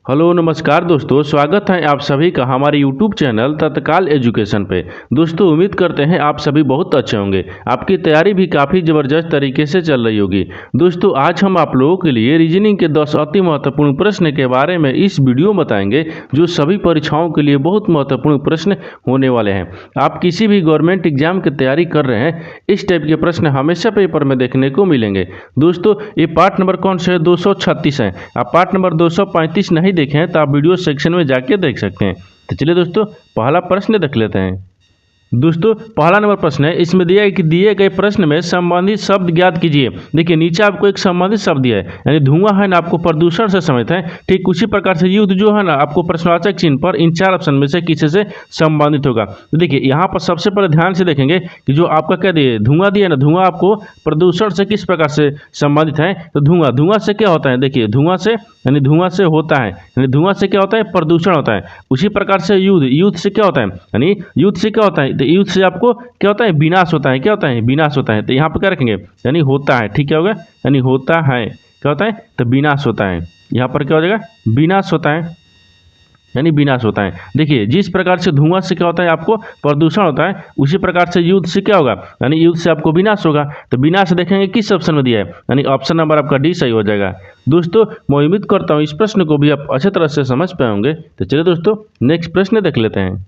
Hello नमस्कार दोस्तों, स्वागत है आप सभी का हमारे YouTube चैनल तत्काल एजुकेशन पे। दोस्तों उम्मीद करते हैं आप सभी बहुत अच्छे होंगे। आपकी तैयारी भी काफ़ी ज़बरदस्त तरीके से चल रही होगी। दोस्तों आज हम आप लोगों के लिए रीजनिंग के 10 अति महत्वपूर्ण प्रश्न के बारे में इस वीडियो में बताएंगे, जो सभी परीक्षाओं के लिए बहुत महत्वपूर्ण प्रश्न होने वाले हैं। आप किसी भी गवर्नमेंट एग्जाम की तैयारी कर रहे हैं, इस टाइप के प्रश्न हमेशा पेपर में देखने को मिलेंगे। दोस्तों ये पार्ट नंबर कौन से है? 236 है। आप पार्ट नंबर 235 नहीं देखें तो आप वीडियो सेक्शन में जाके देख सकते हैं। तो चलिए दोस्तों पहला प्रश्न देख लेते हैं। दोस्तों पहला नंबर प्रश्न है, इसमें दिया है कि दिए गए प्रश्न में संबंधित शब्द ज्ञात कीजिए। देखिए नीचे आपको एक संबंधित शब्द दिया है, यानी धुआं है ना आपको प्रदूषण से संबंधित है। ठीक उसी प्रकार से युद्ध जो है ना आपको प्रश्नवाचक चिन्ह पर इन चार ऑप्शन में से किसी से संबंधित होगा। तो देखिए यहाँ पर सबसे पहले ध्यान से देखेंगे कि जो आपका क्या दिए धुआं दिया ना, धुआं आपको प्रदूषण से किस प्रकार से संबंधित है। तो धुआं से क्या होता है? देखिए धुआं से यानी धुआं से होता है, यानी धुआं से क्या होता है? प्रदूषण होता है। उसी प्रकार से युद्ध से क्या होता है? यानी युद्ध से क्या होता है? तो युद्ध से आपको क्या होता है? विनाश होता है। क्या होता है? विनाश होता है। तो यहाँ पर क्या रखेंगे? यानी होता है। ठीक क्या होगा? यानी होता है क्या होता है? तो विनाश होता है। यहाँ पर क्या हो जाएगा? विनाश होता है, यानी विनाश होता है। देखिए जिस प्रकार से धुआं से क्या होता है? आपको प्रदूषण होता है, उसी प्रकार से युद्ध से क्या होगा? यानी युद्ध से आपको विनाश होगा। तो विनाश देखेंगे किस ऑप्शन में दिया है, यानी ऑप्शन नंबर आपका डी सही हो जाएगा। दोस्तों मैं उम्मीद करता हूँ इस प्रश्न को भी आप अच्छे तरह से समझ पाए होंगे। तो चलिए दोस्तों नेक्स्ट प्रश्न देख लेते हैं।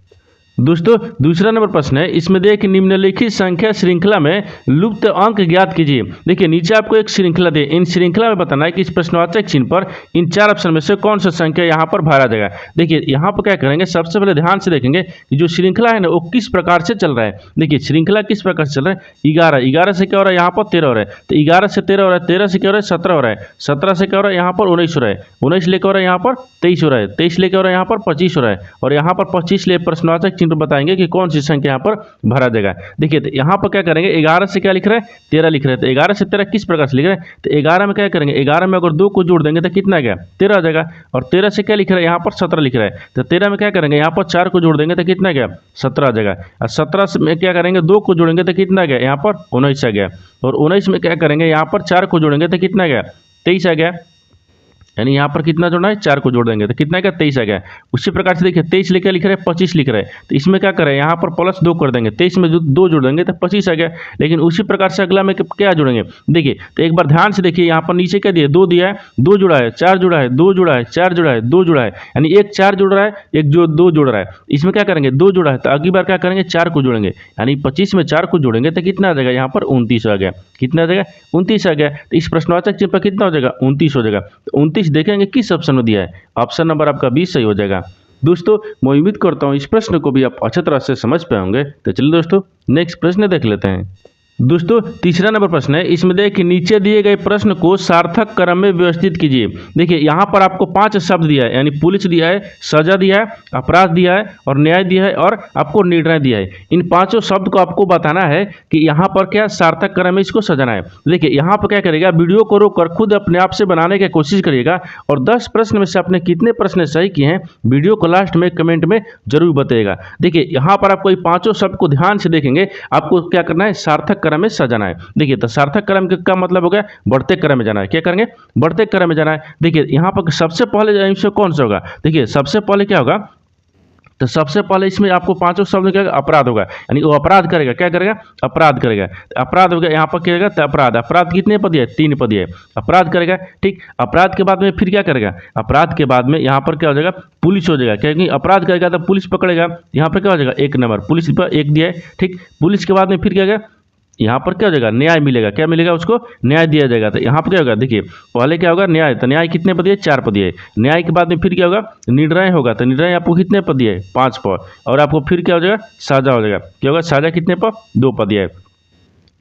दोस्तों दूसरा नंबर प्रश्न है, इसमें देखिए कि निम्नलिखित संख्या श्रृंखला में लुप्त अंक ज्ञात कीजिए। देखिए नीचे आपको एक श्रृंखला दी, इन श्रृंखला में बताना है कि इस प्रश्नवाचक चिन्ह पर इन चार ऑप्शन में से कौन सा संख्या यहाँ पर भरा जाएगा। देखिए यहाँ पर क्या करेंगे, सबसे पहले ध्यान से देखेंगे कि जो श्रृंखला है ना वो किस प्रकार से चल रहा है। देखिए श्रृंखला किस प्रकार से चल रहा है? 11 से क्या हो रहा है? यहाँ पर 13 हो रहा है। तो 11 से 13 हो रहा है, 13 से क्या हो रहा है? 17 हो रहा है, 17 से क्या हो रहा है? यहाँ पर 19 हो रहा है, 19 लेकर हो रहा है यहाँ पर 23 हो रहा है, 23 लेकर हो रहा है यहाँ पर 25 हो रहा है, और यहाँ पर 25 ले प्रश्नवाचक चिन्ह बताएंगे कि कौन सी संख्या यहाँ पर भरा जाएगा। देखिए तो यहाँ पर क्या करेंगे, 11 से क्या लिख रहे हैं? 13 लिख रहे हैं। तो 11 से 13 किस प्रकार से लिख रहे हैं? तो 11 में क्या करेंगे, 11 में अगर 2 को जोड़ देंगे तो कितना आ गया? 13 आ जाएगा। और 13 से क्या लिख रहे हैं? यहाँ पर 17 लिख रहा है। तो 13 में क्या करेंगे, यहाँ पर 4 को जोड़ देंगे तो कितना गया? 17 आ जाएगा। और 17 में क्या करेंगे, 2 को जोड़ेंगे तो कितना गया? यहाँ पर 19 आ गया। और 19 में क्या करेंगे, यहाँ पर 4 को जोड़ेंगे तो कितना गया? 23 आ गया। यानी यहाँ पर कितना जोड़ना है? 4 को जोड़ देंगे तो कितना क्या? 23 आ गया। उसी प्रकार से देखिए 23 लेकर लिख रहे हैं, 25 लिख रहे हैं। तो इसमें क्या करें, यहाँ पर प्लस 2 कर देंगे, 23 में 2 जोड़ देंगे तो 25 आ गया। लेकिन उसी प्रकार से अगला में क्या जोड़ेंगे? देखिए तो एक बार ध्यान से देखिए, यहाँ पर नीचे क्या दिया? 2 दिया है, 2 जुड़ा है, 4 जुड़ा है, 2 जुड़ा है, 4 जुड़ा है, 2 जुड़ा है, यानी एक 4 जुड़ रहा है, एक जो 2 जुड़ रहा है। इसमें क्या करेंगे? 2 जुड़ा है तो अगली बार क्या करेंगे? 4 को जोड़ेंगे, यानी 25 में 4 को जोड़ेंगे तो कितना आ जाएगा? यहाँ पर 29 आ गया। कितना आ जाएगा? 29 आ गया। तो इस प्रश्नवाचक चिन्ह पर कितना हो जाएगा? 29 हो जाएगा। तो 29 देखेंगे किस ऑप्शन में दिया है? ऑप्शन नंबर आपका 20 सही हो जाएगा। दोस्तों मैं उम्मीद करता हूँ इस प्रश्न को भी आप अच्छी तरह से समझ पाए होंगे। तो चलिए दोस्तों नेक्स्ट प्रश्न देख लेते हैं। दोस्तों तीसरा नंबर प्रश्न है, इसमें देखिए कि नीचे दिए गए प्रश्न को सार्थक क्रम में व्यवस्थित कीजिए। देखिए यहाँ पर आपको 5 शब्द दिया है, यानी पुलिस दिया है, सजा दिया है, अपराध दिया है, और न्याय दिया है, और आपको निर्णय दिया है। इन पांचों शब्द को आपको बताना है कि यहाँ पर क्या सार्थक क्रम में इसको सजाना है। देखिए यहाँ पर क्या करेगा, वीडियो को रोककर खुद अपने आप से बनाने की कोशिश करिएगा, और 10 प्रश्न में से आपने कितने प्रश्न सही किए हैं वीडियो को लास्ट में कमेंट में जरूर बताइएगा। देखिए यहाँ पर आपको ये पांचों शब्द को ध्यान से देखेंगे, आपको क्या करना है? सार्थक क्रम में सजाना है। देखिए तो सार्थक क्रम का मतलब हो गया बढ़ते क्रम में जाना है। क्या करेंगे? बढ़ते क्रम में जाना है। देखिए यहाँ पर सबसे पहले इसमें कौन सा होगा? देखिए सबसे पहले क्या होगा, तो सबसे पहले इसमें आपको पांचों शब्द क्या अपराध होगा, यानी वो अपराध करेगा। क्या करेगा? अपराध करेगा। अपराध हो गया, यहाँ पर क्या करेगा? तो अपराध, अपराध कितने पद है? 3 पद है। अपराध करेगा। ठीक, अपराध के बाद में फिर क्या करेगा? अपराध के बाद में यहाँ पर क्या हो जाएगा? पुलिस हो जाएगा। क्योंकि अपराध करेगा तो पुलिस पकड़ेगा। यहाँ पर क्या हो जाएगा? 1 नंबर, पुलिस पर 1 दिया है। ठीक, पुलिस के बाद में फिर क्या होगा? यहाँ पर क्या हो जाएगा? न्याय मिलेगा। क्या मिलेगा? उसको न्याय दिया जाएगा। तो यहाँ पर क्या होगा? देखिए पहले क्या होगा? न्याय। तो न्याय कितने पद है? 4 पद है। न्याय के बाद में फिर क्या होगा? निर्णय होगा। तो निर्णय आपको कितने पद है? 5 पद। और आपको फिर क्या हो जाएगा? साझा हो जाएगा। क्या होगा? साझा कितने पद? 2 पद है।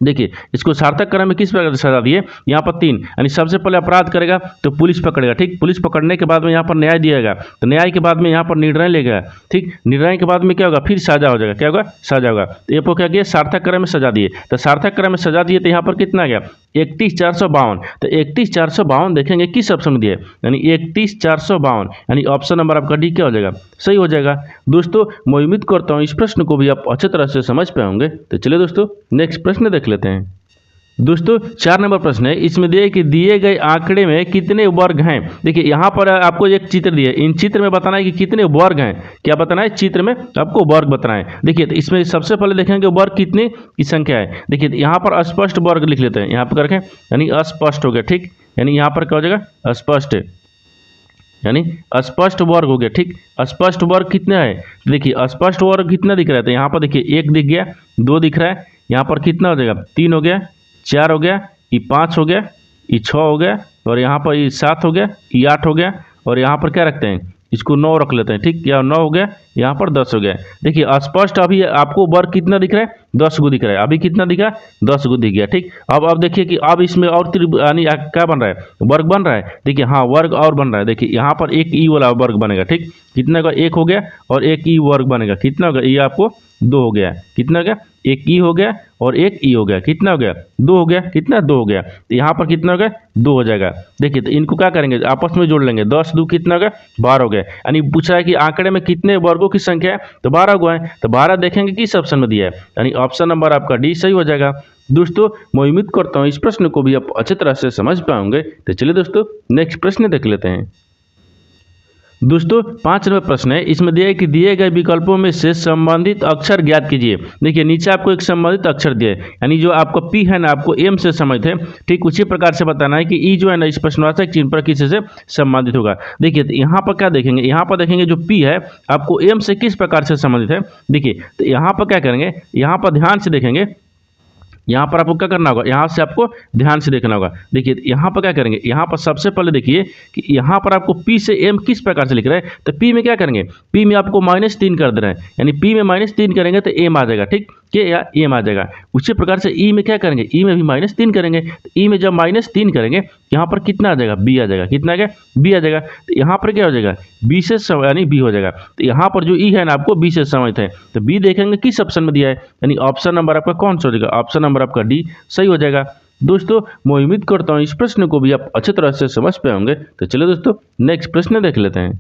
देखिए इसको सार्थक क्रम में किस प्रकार से सजा दिए? यहाँ पर 3, यानी सबसे पहले अपराध करेगा तो पुलिस पकड़ेगा। ठीक, पुलिस पकड़ने के बाद में यहाँ पर न्याय दिएगा, तो न्याय के बाद में यहाँ पर निर्णय लेगा। ठीक, निर्णय के बाद में क्या होगा? फिर साझा हो जाएगा। क्या होगा? साझा होगा। तो ये क्या किया? सार्थक क्रम में सजा दिए। तो सार्थक क्रम में सजा दिए तो यहाँ पर कितना आ गया? 31,452। तो 31,452 देखेंगे किस ऑप्शन में दिए, यानी 31,452, यानी ऑप्शन नंबर आपका डी क्या हो जाएगा? सही हो जाएगा। दोस्तों मैं उम्मीद करता हूँ इस प्रश्न को भी आप अच्छी तरह से समझ पाए होंगे। तो चलिए दोस्तों नेक्स्ट प्रश्न देख लेते हैं। दोस्तों 4 नंबर प्रश्न है, इसमें दिए कि दिए गए आंकड़े में कितने वर्ग हैं। देखिए यहाँ पर आपको एक चित्र दिया है, इन चित्र में बताना है कि कितने वर्ग हैं। क्या बताना है, चित्र में आपको वर्ग बताना है। देखिए तो इसमें सबसे पहले देखेंगे वर्ग कितने की संख्या है। देखिए यहाँ पर अस्पष्ट वर्ग लिख लेते हैं, यहाँ पर रखें यानी अस्पष्ट हो गया, ठीक। यानी यहाँ पर क्या हो जाएगा, अस्पष्ट, यानी अस्पष्ट वर्ग हो गया, ठीक। अस्पष्ट वर्ग कितना है, देखिए अस्पष्ट वर्ग कितना दिख रहा है, तो यहाँ पर देखिए 1 दिख गया, 2 दिख रहा है, यहाँ पर कितना हो जाएगा, 3 हो गया, 4 हो गया, ये 5 हो गया, ये 6 हो गया, और यहाँ पर ये 7 हो गया, ये 8 हो गया, और यहाँ पर क्या रखते हैं, इसको 9 रख लेते हैं, ठीक। या 9 हो गया, यहाँ पर 10 हो गया। देखिए अस्पष्ट अभी आपको वर्ग कितना दिख रहा है, 10 गो दिख रहा है। अभी कितना दिखा, 10 गो दिख गया, ठीक। अब देखिए कि अब इसमें और यानी क्या बन रहा है, वर्ग बन रहा है। देखिए हाँ वर्ग और बन रहा है। देखिए यहाँ पर एक ई वाला वर्ग बनेगा, ठीक। कितना का, 1 हो गया, और एक ई वर्ग बनेगा, कितना होगा, ये आपको 2 हो गया। कितना हो गया, एक ई हो गया और एक ई हो गया, कितना हो गया, 2 हो गया। कितना, 2 हो गया। तो यहाँ पर कितना हो गया, 2 हो जाएगा। देखिए तो इनको क्या करेंगे, आपस में जोड़ लेंगे, 10 2 कितना हो गया, 12 हो गया। यानी पूछा है कि आंकड़े में कितने वर्गों की संख्या है, तो 12 गो है। तो 12 देखेंगे किस ऑप्शन में दिया है, यानी ऑप्शन नंबर आपका डी सही हो जाएगा। दोस्तों मैं उम्मीद करता हूँ इस प्रश्न को भी आप अच्छी तरह से समझ पाओगे। तो चलिए दोस्तों नेक्स्ट प्रश्न देख लेते हैं। दोस्तों 5 नंबर प्रश्न है, इसमें दिया है कि दिए गए विकल्पों में से संबंधित अक्षर ज्ञात कीजिए। देखिए नीचे आपको एक संबंधित अक्षर दिया है, यानी जो आपको पी है ना, आपको एम से संबंधित है, ठीक। उसी प्रकार से बताना है कि ई जो है ना, इस प्रश्नवाचक चिन्ह पर किसी से संबंधित होगा। देखिए तो यहाँ पर क्या देखेंगे, यहाँ पर देखेंगे जो पी है आपको एम से किस प्रकार से संबंधित है। देखिए तो यहाँ पर क्या करेंगे, यहाँ पर ध्यान से देखेंगे, यहाँ पर आपको क्या करना होगा, यहाँ से आपको ध्यान से देखना होगा। देखिए यहाँ पर क्या करेंगे, यहाँ पर सबसे पहले देखिए कि यहाँ पर आपको P से M किस प्रकार से लिख रहा है। तो P में क्या करेंगे, P में आपको -3 कर दे रहे हैं, यानी P में -3 करेंगे तो M आ जाएगा, ठीक। के या एम आ जाएगा। उसी प्रकार से ई में क्या करेंगे, ई में भी -3 करेंगे। तो ई में जब -3 करेंगे यहाँ पर कितना आ जाएगा, बी आ जाएगा। कितना आ गया, बी आ जाएगा। तो यहाँ पर क्या हो जाएगा, बी से यानी बी हो जाएगा। तो यहाँ पर जो ई है ना आपको बी से संबंधित है, तो बी देखेंगे किस ऑप्शन में दिया है, यानी ऑप्शन नंबर आपका कौन सा हो जाएगा, ऑप्शन नंबर आपका डी सही हो जाएगा। दोस्तों मैं उम्मीद करता हूँ इस प्रश्न को भी आप अच्छी तरह से समझ पाए होंगे। तो चलिए दोस्तों नेक्स्ट प्रश्न देख लेते हैं।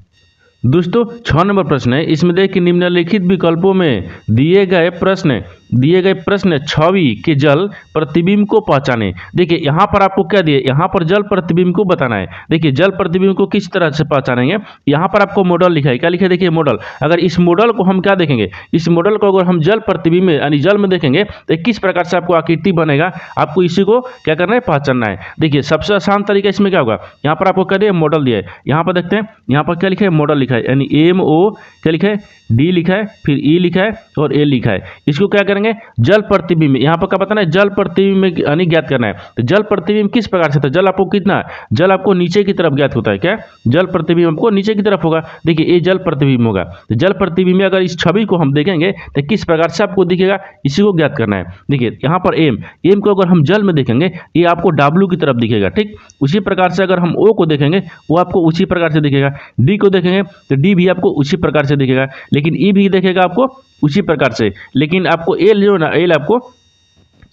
दोस्तों 6 नंबर प्रश्न है, इसमें देखिए निम्नलिखित विकल्पों में दिए गए प्रश्न छवि के जल प्रतिबिंब को पहचाने। देखिए यहाँ पर आपको क्या दिया, यहाँ पर जल प्रतिबिंब को बताना है। देखिए जल प्रतिबिंब को किस तरह से पहचानेंगे, यहाँ पर आपको मॉडल लिखा है, क्या लिखा है, देखिए मॉडल। अगर इस मॉडल को हम क्या देखेंगे, इस मॉडल को अगर हम जल प्रतिबिंब में यानी जल में देखेंगे तो किस प्रकार से आपको आकृति बनेगा, आपको इसी को क्या करना है, पहचानना है। देखिए सबसे आसान तरीका इसमें क्या होगा, यहाँ पर आपको क्या दिया, मॉडल दिया है। यहाँ पर देखते हैं, यहाँ पर क्या लिखा है, मॉडल लिखा है, यानी MO क्या लिखा है, डी लिखा है, फिर ई लिखा है और ए लिखा है। इसको क्या करेंगे, जल प्रतिबिंब में, यहाँ पर क्या बताना है, जल प्रतिबिंब में यानी ज्ञात करना है। तो जल प्रतिबिंब किस प्रकार से था, जल आपको कितना, जल आपको नीचे की तरफ ज्ञात होता है, क्या जल प्रतिबिंब आपको नीचे की तरफ होगा। देखिए ये जल प्रतिबिंब होगा। तो जल प्रतिबिंब में अगर इस छवि को हम देखेंगे तो किस प्रकार से आपको दिखेगा, इसी को ज्ञात करना है। देखिए यहाँ पर एम को अगर हम जल में देखेंगे ये आपको W की तरफ दिखेगा, ठीक। उसी प्रकार से अगर हम O को देखेंगे वो आपको उसी प्रकार से दिखेगा। डी को देखेंगे तो डी भी आपको उसी प्रकार से दिखेगा, लेकिन ई भी देखेगा आपको उसी प्रकार से, लेकिन आपको एल जो ना, एल आपको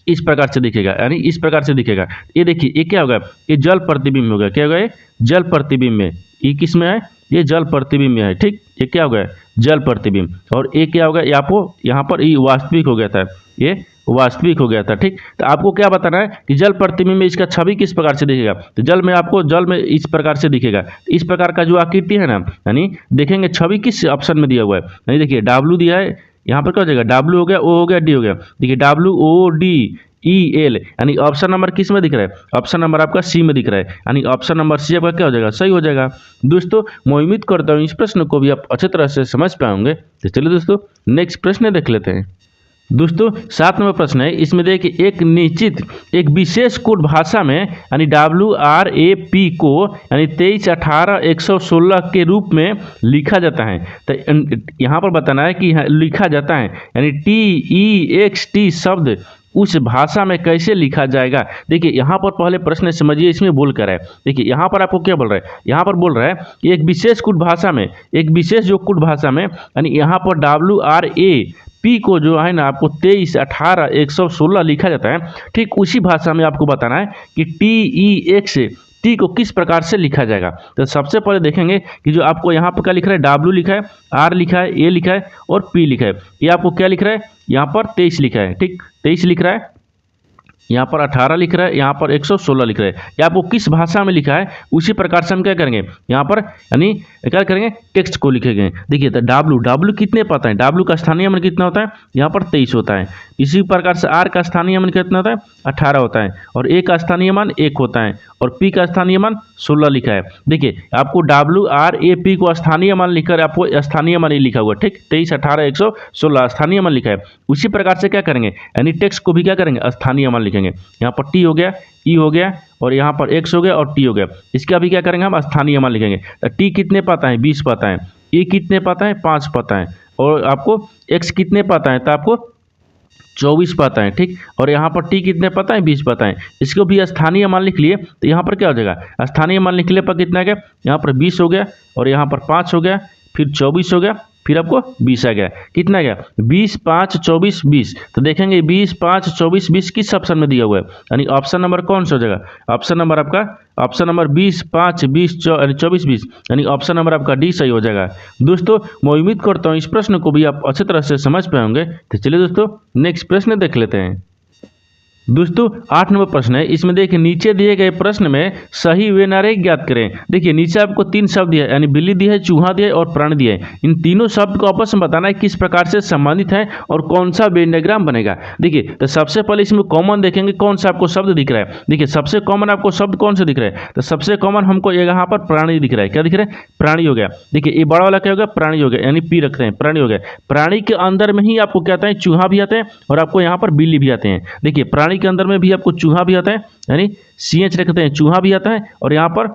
इस प्रकार से दिखेगा, यानी इस प्रकार से दिखेगा। ये देखिए ये क्या होगा, ये जल प्रतिबिंब होगा। क्या होगा, ये जल प्रतिबिंब में, ये किस में है, ये जल प्रतिबिंब में है, ठीक। ये क्या होगा, जल प्रतिबिंब। और ये क्या होगा, ये आपको यहाँ पर ये वास्तविक हो गया था, ये वास्तविक हो गया था, ठीक। तो आपको क्या बताना है कि जल प्रतिबिंब में इसका छवि किस प्रकार से दिखेगा। तो जल में आपको जल में इस प्रकार से दिखेगा। इस प्रकार का जो आकृति है ना, यानी देखेंगे छवि किस ऑप्शन में दिया हुआ है, यानी देखिए W दिया है, यहाँ पर क्या हो जाएगा, W हो गया, O हो गया, D हो गया। देखिए WODEL यानी ऑप्शन नंबर किस में दिख रहा है, ऑप्शन नंबर आपका सी में दिख रहा है, यानी ऑप्शन नंबर सी आपका क्या हो जाएगा, सही हो जाएगा। दोस्तों मैं उम्मीद करता हूँ इस प्रश्न को भी आप अच्छी तरह से समझ पाओगे। तो चलिए दोस्तों नेक्स्ट प्रश्न देख लेते हैं। दोस्तों 7 नंबर प्रश्न है, इसमें देखिए एक विशेष कोड भाषा में यानी WRAP को यानी 23/18/116 के रूप में लिखा जाता है। तो यहाँ पर बताना है कि लिखा जाता है यानी TEXT शब्द उस भाषा में कैसे लिखा जाएगा। देखिए यहाँ पर पहले प्रश्न समझिए, इसमें बोल कर है। देखिए यहाँ पर आपको क्या बोल रहा है, यहाँ पर बोल रहा है कि एक विशेष कोड भाषा में, एक विशेष जो कोड भाषा में यानी यहाँ पर WRAP को जो है ना आपको 23/18/116 लिखा जाता है, ठीक उसी भाषा में आपको बताना है कि TEXT को किस प्रकार से लिखा जाएगा। तो सबसे पहले देखेंगे कि जो आपको यहाँ पर क्या लिख रहा है, W लिखा है, R लिखा है, A लिखा है और P लिखा है। ये आपको क्या लिख रहा है, यहाँ पर 23 लिखा है, ठीक 23 लिख रहा है। यहाँ पर 18 लिख रहा है, यहाँ पर 116 लिख रहा है। ये आपको किस भाषा में लिखा है उसी प्रकार से हम क्या करेंगे, यहाँ पर यानी क्या करेंगे, टेक्स्ट को लिखेंगे। देखिए तो डब्ल्यू कितने पता है, डब्ल्यू का स्थानीय मान कितना होता है, यहाँ पर 23 होता है। इसी प्रकार से आर का स्थानीय मान कितना होता है, 18 होता है। और ए का स्थानीय मान 1 होता है और पी का स्थानीय मान 16 लिखा है। देखिए आपको डब्ल्यू आर ए पी को स्थानीय मान लिखकर आपको स्थानीय मान ही लिखा हुआ, ठीक, 23, 18, 116 स्थानीय मान लिखा है। उसी प्रकार से क्या करेंगे, यानी टेक्स्ट को भी क्या करेंगे, स्थानीय मान लिखेंगे। यहाँ पर टी हो गया, ई हो गया और यहाँ पर एक्स हो गया और टी हो गया। इसका भी क्या करेंगे, हम स्थानीय मान लिखेंगे। तो टी कितने पता है, 20 पता है। ई कितने पता है, 5 पता है। और आपको एक्स कितने पता है, तो आपको 24 पता है, ठीक। और यहाँ पर टी कितने पता है, 20 पता है। इसको भी स्थानीय मान लिख लिए तो यहाँ पर क्या हो जाएगा, स्थानीय मान लिखने पर कितना गया, यहाँ पर 20 हो गया और यहाँ पर 5 हो गया, फिर 24 हो गया, फिर आपको 20 आ गया। कितना गया, 20, 5, 24, 20। तो देखेंगे 20, 5, 24, 20 किस ऑप्शन में दिया हुआ है, यानी ऑप्शन नंबर कौन सा हो जाएगा, ऑप्शन नंबर आपका ऑप्शन नंबर 20, 5, 20, 24, 20, यानी ऑप्शन नंबर आपका डी सही हो जाएगा। दोस्तों मैं उम्मीद करता हूँ इस प्रश्न को भी आप अच्छी तरह से समझ पाए होंगे। तो चलिए दोस्तों नेक्स्ट प्रश्न देख लेते हैं। दोस्तों 8 नंबर प्रश्न है। इसमें देखिए नीचे दिए गए प्रश्न में सही वे नारे ज्ञात करें। देखिए नीचे आपको 3 शब्द दिया है, यानी बिल्ली दी है, चूहा दिया है और प्राणी दिया है। इन तीनों शब्द को आपस में बताना है किस प्रकार से संबंधित है और कौन सा वेन डायग्राम बनेगा। देखिए तो सबसे पहले इसमें कॉमन देखेंगे कौन सा आपको शब्द दिख रहा है। देखिए सबसे कॉमन आपको शब्द कौन सा दिख रहा है, तो सबसे कॉमन हमको यहाँ पर प्राणी दिख रहा है। क्या दिख रहा है, प्राणी हो गया। देखिए ये बड़ा वाला क्या हो गया, प्राणी हो गया, यानी पी रखते हैं, प्राणी हो गया। प्राणी के अंदर में ही आपको क्या आता है, चूहा भी आते हैं और आपको यहाँ पर बिल्ली भी आते हैं। देखिए प्राणी के अंदर में भी आपको चूहा भी आता है, यानी CH रखते हैं, चूहा भी आता है और यहाँ पर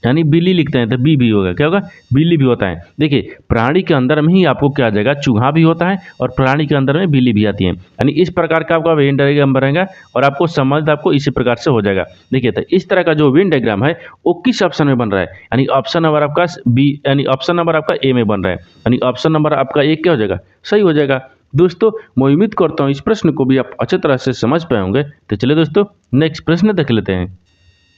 यानी बिल्ली लिखते हैं तो बी भी होगा, क्या होगा, बिल्ली भी होता है। देखिए प्राणी के अंदर में ही आपको क्या आ जाएगा, चूहा भी होता है और प्राणी के अंदर में बिल्ली भी आती है। यानी इस प्रकार का आपका वेन डायग्राम बनेगा और आपको संबंध आपको इसी प्रकार से हो जाएगा। देखिए तो इस तरह का जो वेन डायग्राम है वो किस ऑप्शन में बन रहा है, यानी ऑप्शन नंबर आपका बी, यानी ऑप्शन नंबर आपका ए में बन रहा है, यानी ऑप्शन नंबर आपका ए क्या हो जाएगा, सही हो जाएगा। दोस्तों मैं उम्मीद करता हूँ इस प्रश्न को भी आप अच्छी तरह से समझ पाए होंगे। तो चलिए दोस्तों नेक्स्ट प्रश्न देख लेते हैं।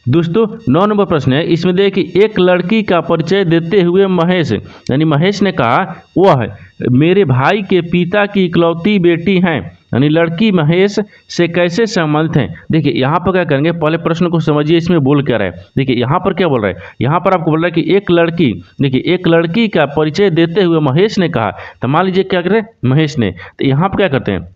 दोस्तों 9 नंबर प्रश्न है। इसमें देखिए एक लड़की का परिचय देते हुए महेश, यानी महेश ने कहा वह मेरे भाई के पिता की इकलौती बेटी हैं, यानी लड़की महेश से कैसे संबंधित हैं। देखिए यहाँ पर क्या करेंगे, पहले प्रश्न को समझिए इसमें बोल क्या रहा है। देखिए यहाँ पर क्या बोल रहा है, यहाँ पर आपको बोल रहा है कि एक लड़की, देखिए एक लड़की का परिचय देते हुए महेश ने कहा। तो मान लीजिए क्या करें, महेश ने, तो यहाँ पर क्या करते हैं,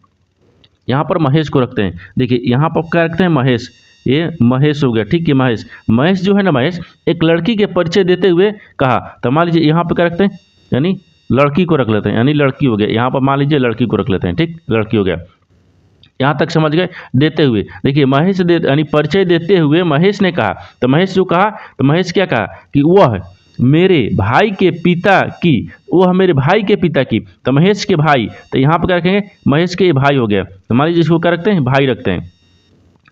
यहाँ पर महेश को रखते हैं। देखिए यहाँ पर क्या रखते हैं, महेश, ये महेश हो गया, ठीक है। महेश जो है ना, महेश एक लड़की के परिचय देते हुए कहा। तो मान लीजिए यहाँ पर क्या रखते हैं, यानी लड़की को रख लेते हैं, यानी लड़की हो गया। यहाँ पर मान लीजिए लड़की को रख लेते हैं, ठीक, लड़की हो गया। यहाँ तक समझ गए। देते हुए देखिए महेश यानी परिचय देते हुए महेश ने कहा। तो महेश जो कहा, तो महेश क्या कहा कि वह मेरे भाई के पिता की, वह मेरे भाई के पिता की, तो महेश के भाई, तो यहाँ पर क्या रखेंगे, महेश के भाई हो गया। तो मान लीजिए इसको क्या रखते हैं, भाई रखते हैं,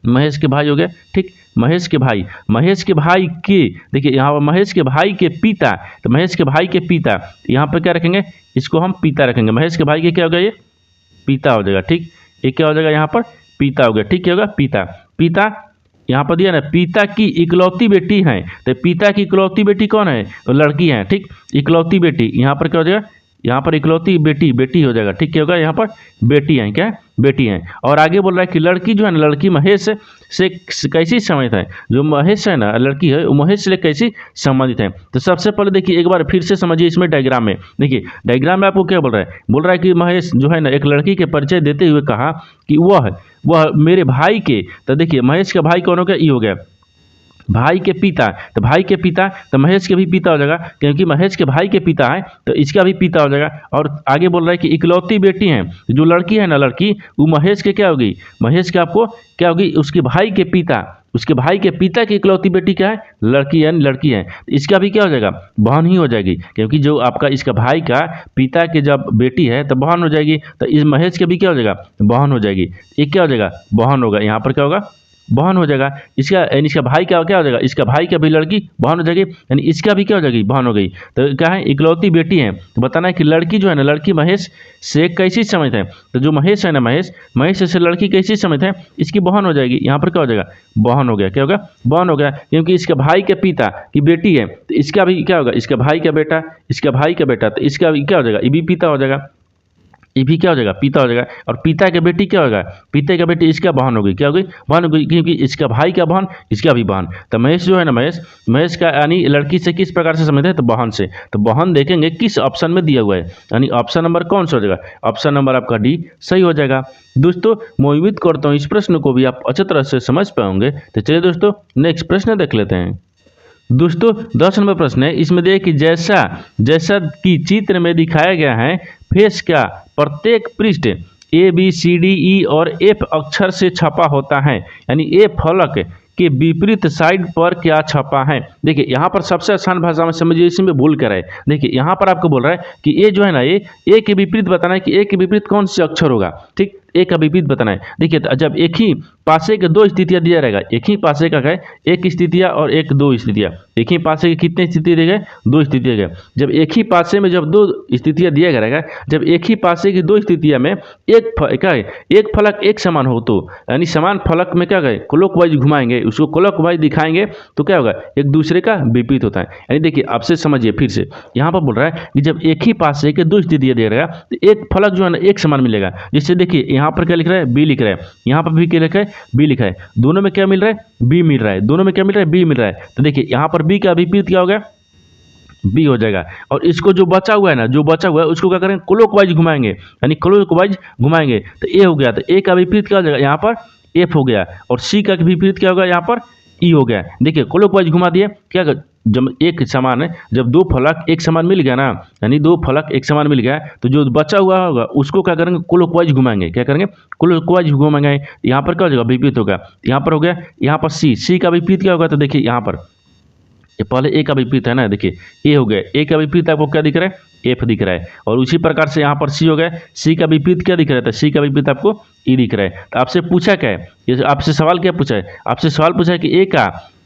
महेश के भाई हो गया, ठीक। महेश के भाई, महेश के भाई के, देखिए यहाँ पर महेश के भाई के पिता, तो महेश के भाई के पिता, यहाँ पर क्या रखेंगे, इसको हम पिता रखेंगे। महेश के भाई के क्या हो गया, ये पिता हो जाएगा, ठीक। ये क्या हो जाएगा, यहाँ पर पिता हो गया, ठीक, क्या होगा, पिता। पिता यहाँ पर दिया ना, पिता की इकलौती बेटी है, तो पिता की इकलौती बेटी कौन है, तो लड़की है, ठीक। इकलौती बेटी, यहाँ पर क्या हो जाएगा, यहाँ पर इकलौती बेटी, बेटी हो जाएगा, ठीक, क्या होगा, यहाँ पर बेटी है, क्या बेटी हैं। और आगे बोल रहा है कि लड़की जो है ना, लड़की महेश से कैसी संबंधित है, जो महेश है ना, लड़की है वो महेश से कैसी संबंधित है। तो सबसे पहले देखिए एक बार फिर से समझिए इसमें डायग्राम में। देखिए डायग्राम में आपको क्या बोल रहा है, बोल रहा है कि महेश जो है ना एक लड़की के परिचय देते हुए कहा कि वह मेरे भाई के, तो देखिए महेश का भाई कौन हो गया, ई हो गया, भाई के पिता, तो भाई के पिता, तो महेश के भी पिता हो जाएगा, क्योंकि महेश के भाई के पिता है तो इसका भी पिता हो जाएगा। और आगे बोल रहा है कि इकलौती बेटी हैं, जो लड़की है ना, लड़की वो महेश के क्या होगी, महेश के आपको क्या होगी, उसके भाई के पिता, उसके भाई के पिता की इकलौती बेटी क्या है, लड़की है, लड़की है, इसका भी क्या हो जाएगा, बहन ही हो जाएगी, क्योंकि जो आपका इसका भाई का पिता के जब बेटी है तो बहन हो जाएगी, तो इस महेश के भी क्या हो जाएगा, बहन हो जाएगी। ये क्या हो जाएगा, बहन होगा, यहाँ पर क्या होगा, बहन हो जाएगा। इसका यानी इसका भाई का क्या हो जाएगा, इसका भाई का भी लड़की बहन हो जाएगी, यानी इसका भी क्या हो जाएगी, बहन हो गई। तो क्या है, इकलौती बेटी है। तो बताना है कि लड़की जो है ना, लड़की महेश से कैसी समित है, तो जो महेश है ना, महेश से लड़की कैसी समित है, इसकी बहन हो जाएगी। यहाँ पर क्या हो जाएगा, बहन हो गया, क्या होगा, बहन हो गया, क्योंकि इसके भाई के पिता की बेटी है तो इसका भी क्या होगा, इसका भाई का बेटा, इसका भाई का बेटा, तो इसका भी क्या हो जाएगा, ये भी पिता हो जाएगा। ये भी क्या हो जाएगा, पिता हो जाएगा। और पिता की बेटी क्या होगा, पिता की बेटी इसका बहन होगी, क्या होगी, बहन होगी, क्योंकि इसका भाई का बहन, इसका भी बहन। तो महेश जो है ना, महेश का यानी लड़की से किस प्रकार से समझते हैं, तो बहन से। तो बहन देखेंगे किस ऑप्शन में दिया हुआ है, यानी ऑप्शन नंबर कौन सा हो जाएगा, ऑप्शन नंबर आपका डी सही हो जाएगा। दोस्तों मैं उम्मीद करता हूँ इस प्रश्न को भी आप अच्छी तरह से समझ पाओगे। तो चलिए दोस्तों नेक्स्ट प्रश्न देख लेते हैं। दोस्तों 10 नंबर प्रश्न है, इसमें देखिए कि जैसा जैसा कि चित्र में दिखाया गया है, फेस का प्रत्येक पृष्ठ ABCDE और F अक्षर से छपा होता है, यानी ए फलक के विपरीत साइड पर क्या छपा है। देखिए यहाँ पर सबसे आसान भाषा में समझिए, इसमें भूल कर है। देखिए यहाँ पर आपको बोल रहा है कि ए जो है ना, ए के विपरीत बताना है कि ए के विपरीत कौन सा अक्षर होगा, ठीक, ए का विपरीत बताना है। देखिए जब एक ही पासे के दो स्थितियां दिया रहेगा, एक ही पासे का है एक स्थितियां और एक दो स्थितियां, एक ही पासे की कितने स्थिति दिए गए, दो स्थितियां गए। जब एक ही पासे में जब दो स्थितियां दिया गया रहेगा, जब एक ही पासे की दो स्थितियां में एक फलक एक समान हो, तो यानी समान फलक में क्या गए, क्लॉकवाइज घुमाएंगे, उसको क्लॉकवाइज दिखाएंगे तो क्या होगा, एक दूसरे का विपरीत होता है। यानी देखिए आपसे समझिए फिर से, यहाँ पर बोल रहा है कि जब एक ही पासे के दो स्थितियां दे रहेगा तो एक फलक जो है ना एक समान मिलेगा। जिससे देखिए यहाँ पर क्या लिख रहा है, बी लिख रहा है, यहाँ पर भी क्या लिखा है, बी लिखा है, दोनों में क्या मिल रहा है, बी मिल रहा है, दोनों में क्या मिल रहा है, बी मिल रहा है। तो देखिए यहाँ पर बी का विपरीत क्या होगा, बी हो जाएगा। और इसको जो बचा हुआ है ना, जो बचा हुआ है उसको क्या करेंगे, क्लॉकवाइज घुमाएंगे, यानी क्लॉकवाइज घुमाएंगे तो ए हो गया। तो ए का विपरीत क्या हो जाएगा, यहाँ पर एफ हो गया, और सी का विपरीत क्या होगा, यहाँ पर ई हो गया। देखिए क्लॉकवाइज घुमा दिए, क्या जब एक समान है, जब दो फलक एक समान मिल गया ना, यानी दो फलक एक समान मिल गया, तो जो बचा हुआ होगा उसको क्या करेंगे, क्लॉकवाइज घुमाएंगे, क्या करेंगे, क्लॉकवाइज घुमाएंगे। यहाँ पर क्या हो जाएगा, विपरीत होगा, यहाँ पर हो गया, यहाँ पर सी का विपरीत क्या होगा, तो देखिए यहाँ पर ये पहले ए का विपरीत है ना, देखिए ए हो गया, ए का विपरीत आपको क्या दिख रहा है, एफ दिख रहा है। और उसी प्रकार से यहाँ पर सी हो गया, सी का विपरीत क्या दिख रहा है, तो सी का विपरीत आपको ई दिख रहा है। तो आपसे पूछा क्या है, ये आपसे सवाल क्या पूछा है, आपसे सवाल पूछा है कि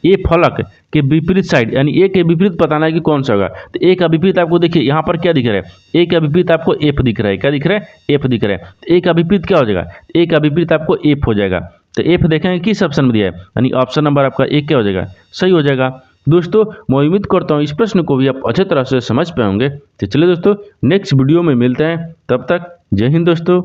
ए फलक के विपरीत साइड, यानी ए के विपरीत बताना है कि कौन सा होगा। तो ए का विपरीत आपको देखिए यहाँ पर क्या दिख रहा है, ए का विपरीत आपको एफ दिख रहा है, क्या दिख रहा है, एफ दिख रहा है। तो ए का विपरीत क्या हो जाएगा, ए का विपरीत आपको एफ हो जाएगा। तो एफ देखेंगे किस ऑप्शन में दिया है, यानी ऑप्शन नंबर आपका एक क्या हो जाएगा, सही हो जाएगा। दोस्तों मैं उम्मीद करता हूँ इस प्रश्न को भी आप अच्छे तरह से समझ पाएंगे। तो चलिए दोस्तों नेक्स्ट वीडियो में मिलते हैं, तब तक जय हिंद दोस्तों।